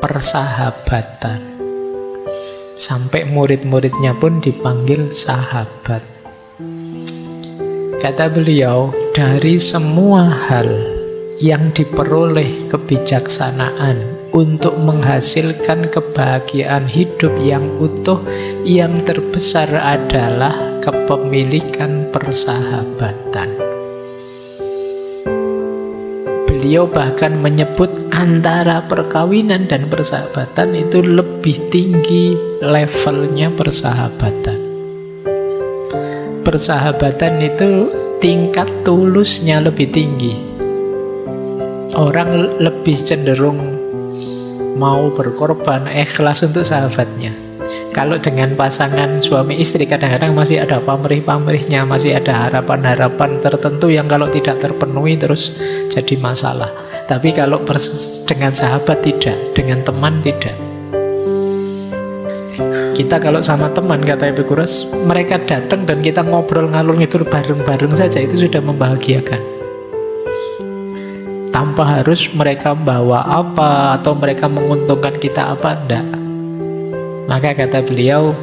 persahabatan. Sampai murid-muridnya pun dipanggil sahabat. Kata beliau, dari semua hal yang diperoleh kebijaksanaan untuk menghasilkan kebahagiaan hidup yang utuh, yang terbesar adalah kepemilikan persahabatan. Beliau bahkan menyebut antara perkawinan dan persahabatan itu lebih tinggi levelnya persahabatan. Persahabatan itu tingkat tulusnya lebih tinggi. Orang lebih cenderung mau berkorban, ikhlas untuk sahabatnya. Kalau dengan pasangan suami istri kadang-kadang masih ada pamrih-pamrihnya, masih ada harapan-harapan tertentu yang kalau tidak terpenuhi terus jadi masalah. Tapi kalau dengan sahabat tidak, dengan teman tidak. Kita kalau sama teman, kata Epicurus, mereka datang dan kita ngobrol ngalur ngidul bareng-bareng saja, itu sudah membahagiakan. Tanpa harus mereka bawa apa atau mereka menguntungkan kita apa, enggak. Maka kata beliau,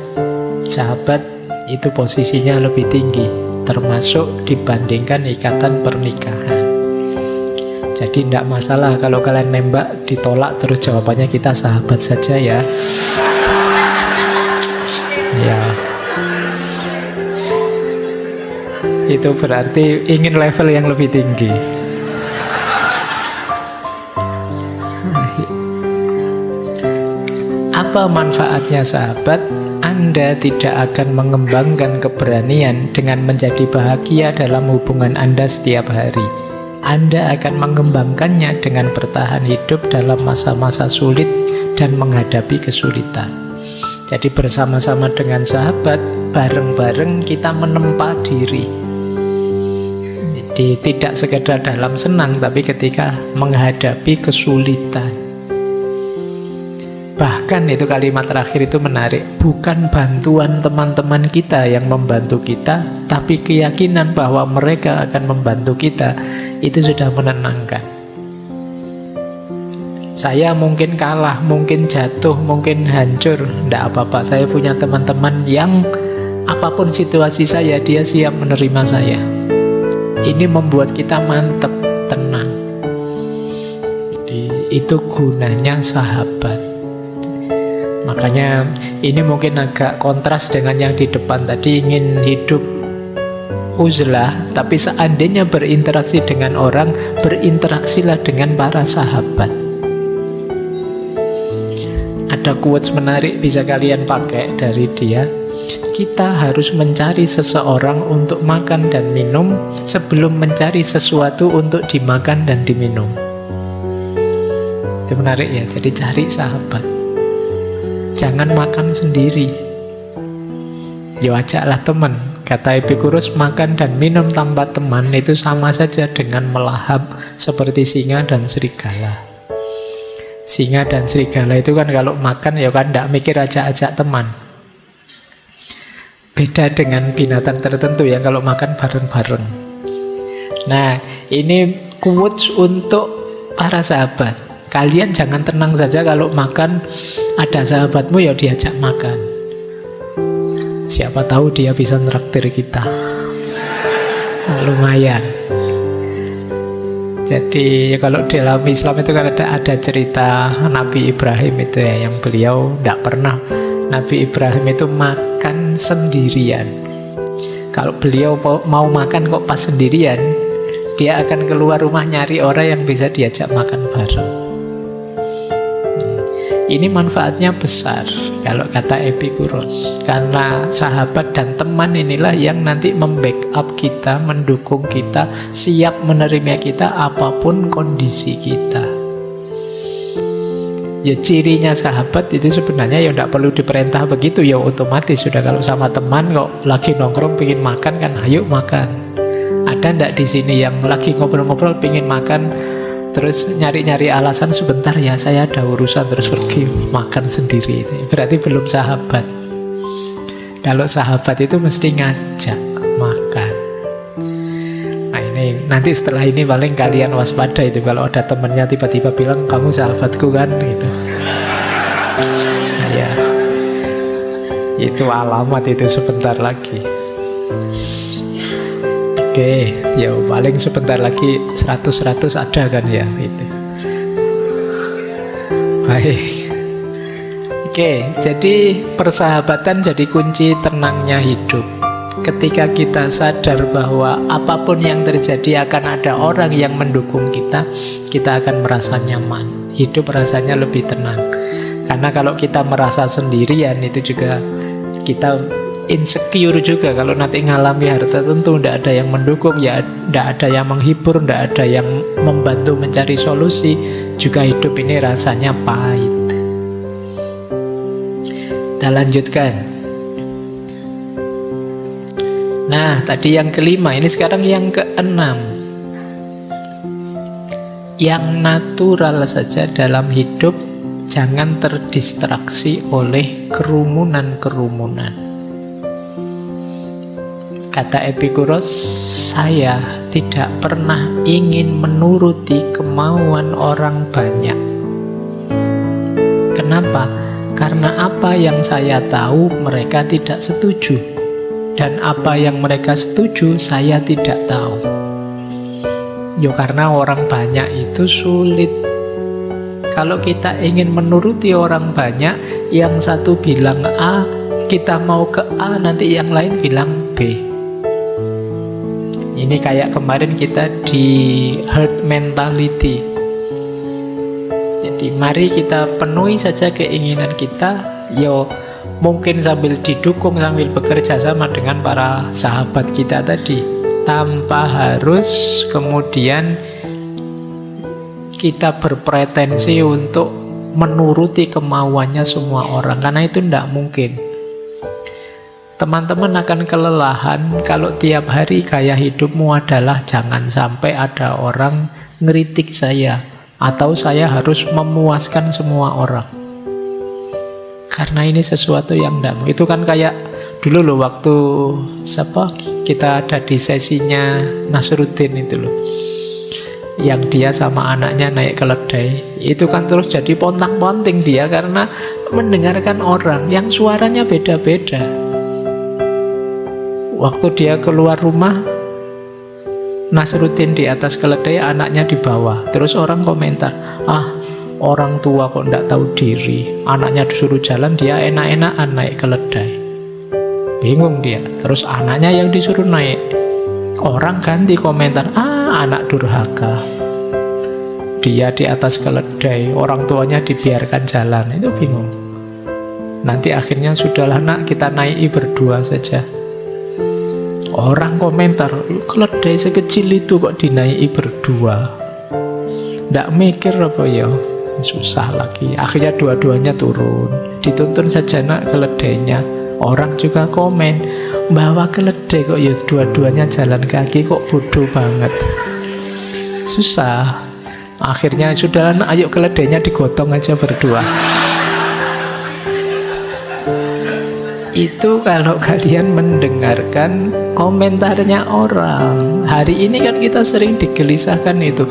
sahabat itu posisinya lebih tinggi, termasuk dibandingkan ikatan pernikahan. Jadi tidak masalah kalau kalian nembak ditolak terus jawabannya kita sahabat saja ya. Ya, itu berarti ingin level yang lebih tinggi. Apa manfaatnya sahabat? Anda tidak akan mengembangkan keberanian dengan menjadi bahagia dalam hubungan Anda setiap hari. Anda akan mengembangkannya dengan bertahan hidup dalam masa-masa sulit dan menghadapi kesulitan. Jadi bersama-sama dengan sahabat, bareng-bareng kita menempa diri. Jadi tidak sekedar dalam senang, tapi ketika menghadapi kesulitan. Bahkan itu kalimat terakhir itu menarik. Bukan bantuan teman-teman kita yang membantu kita, tapi keyakinan bahwa mereka akan membantu kita, itu sudah menenangkan. Saya mungkin kalah, mungkin jatuh, mungkin hancur, tidak apa-apa. Saya punya teman-teman yang apapun situasi saya, dia siap menerima saya. Ini membuat kita mantap, tenang. Jadi, itu gunanya sahabat. Makanya ini mungkin agak kontras dengan yang di depan tadi, ingin hidup uzlah, tapi seandainya berinteraksi dengan orang, berinteraksilah dengan para sahabat. Ada quotes menarik bisa kalian pakai dari dia. Kita harus mencari seseorang untuk makan dan minum sebelum mencari sesuatu untuk dimakan dan diminum. Itu menarik ya. Jadi cari sahabat. Jangan makan sendiri. Ya ajaklah teman. Kata Epicurus, makan dan minum tanpa teman itu sama saja dengan melahap seperti singa dan serigala. Singa dan serigala itu kan kalau makan ya kan tidak mikir ajak-ajak teman. Beda dengan binatang tertentu yang kalau makan bareng-bareng. Nah, ini quotes untuk para sahabat. Kalian jangan tenang saja kalau makan ada sahabatmu ya diajak makan. Siapa tahu dia bisa nraktir kita. Lumayan. Jadi kalau dalam Islam itu kan ada cerita Nabi Ibrahim itu ya, yang beliau tidak pernah. Nabi Ibrahim itu makan sendirian. Kalau beliau mau makan kok pas sendirian, dia akan keluar rumah nyari orang yang bisa diajak makan bareng. Ini manfaatnya besar kalau kata Epicurus, karena sahabat dan teman inilah yang nanti membackup kita, mendukung kita, siap menerima kita apapun kondisi kita. Ya cirinya sahabat itu sebenarnya ya tidak perlu diperintah begitu, ya otomatis sudah. Kalau sama teman kok lagi nongkrong pengen makan kan, ayo makan. Ada ndak di sini yang lagi ngobrol-ngobrol pengen makan terus nyari-nyari alasan sebentar ya saya ada urusan terus pergi makan sendiri? Berarti belum sahabat. Kalau sahabat itu mesti ngajak makan. Nah ini nanti setelah ini paling kalian waspada itu kalau ada temennya tiba-tiba bilang kamu sahabatku kan gitu. Itu alamat itu sebentar lagi. Oke, ya paling sebentar lagi 100-100 ada kan ya itu. Baik. Oke, jadi persahabatan jadi kunci tenangnya hidup. Ketika kita sadar bahwa apapun yang terjadi akan ada orang yang mendukung kita, kita akan merasa nyaman. Hidup rasanya lebih tenang. Karena kalau kita merasa sendirian itu juga kita insecure juga. Kalau nanti ngalami hal tertentu, tidak ada yang mendukung, ya tidak ada yang menghibur, tidak ada yang membantu mencari solusi, juga hidup ini rasanya pahit. Kita lanjutkan. Nah, tadi yang kelima, ini sekarang yang keenam. Yang natural saja dalam hidup, jangan terdistraksi oleh kerumunan-kerumunan. Kata Epikuros, saya tidak pernah ingin menuruti kemauan orang banyak. Kenapa? Karena apa yang saya tahu mereka tidak setuju, dan apa yang mereka setuju saya tidak tahu. Karena orang banyak itu sulit. Kalau kita ingin menuruti orang banyak, yang satu bilang A, kita mau ke A, nanti yang lain bilang B. Ini kayak kemarin kita di herd mentality. Jadi mari kita penuhi saja keinginan kita, mungkin sambil didukung, sambil bekerja sama dengan para sahabat kita tadi, tanpa harus kemudian kita berpretensi untuk menuruti kemauannya semua orang, karena itu tidak mungkin. Teman-teman akan kelelahan kalau tiap hari gaya hidupmu adalah jangan sampai ada orang ngeritik saya, atau saya harus memuaskan semua orang. Karena ini sesuatu yang tidak mungkin. Itu kan kayak dulu loh, waktu kita ada di sesinya Nasruddin itu loh, yang dia sama anaknya naik keledai. Itu kan terus jadi pontang-ponting dia karena mendengarkan orang yang suaranya beda-beda. Waktu dia keluar rumah, Nasruddin di atas keledai, anaknya di bawah. Terus orang komentar, orang tua kok tidak tahu diri, anaknya disuruh jalan, dia enak-enakan naik keledai. Bingung dia. Terus anaknya yang disuruh naik. Orang ganti komentar, anak durhaka, dia di atas keledai, orang tuanya dibiarkan jalan. Itu bingung. Nanti akhirnya sudahlah nak, kita naiki berdua saja. Orang komentar, keledai sekecil itu kok dinaiki berdua, ndak mikir apa ya? Susah lagi. Akhirnya dua-duanya turun, dituntun saja nak keledainya. Orang juga komen, bawa keledai kok ya dua-duanya jalan kaki, kok bodoh banget. Susah. Akhirnya sudahlah nak, ayo keledainya digotong aja berdua. Itu kalau kalian mendengarkan komentarnya orang. Hari ini kan kita sering digelisahkan itu.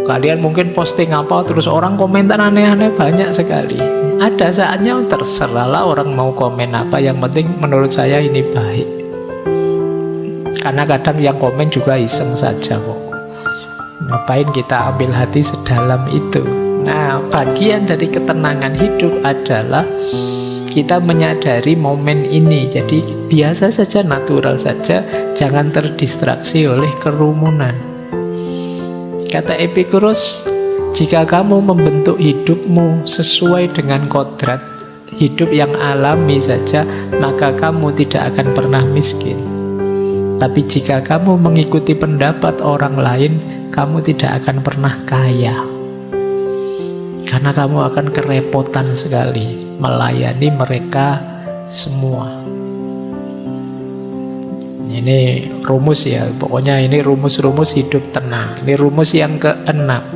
Kalian mungkin posting apa, terus orang komentar aneh-aneh banyak sekali. Ada saatnya terserahlah orang mau komen apa, yang penting menurut saya ini baik. Karena kadang yang komen juga iseng saja kok. Ngapain kita ambil hati sedalam itu? Nah, bagian dari ketenangan hidup adalah kita menyadari momen ini. Jadi biasa saja, natural saja, jangan terdistraksi oleh kerumunan. Kata Epikuros, jika kamu membentuk hidupmu sesuai dengan kodrat hidup yang alami saja, maka kamu tidak akan pernah miskin. Tapi jika kamu mengikuti pendapat orang lain, kamu tidak akan pernah kaya. Karena kamu akan kerepotan sekali melayani mereka semua. Ini rumus ya, pokoknya ini rumus-rumus hidup tenang. Ini rumus yang keenam.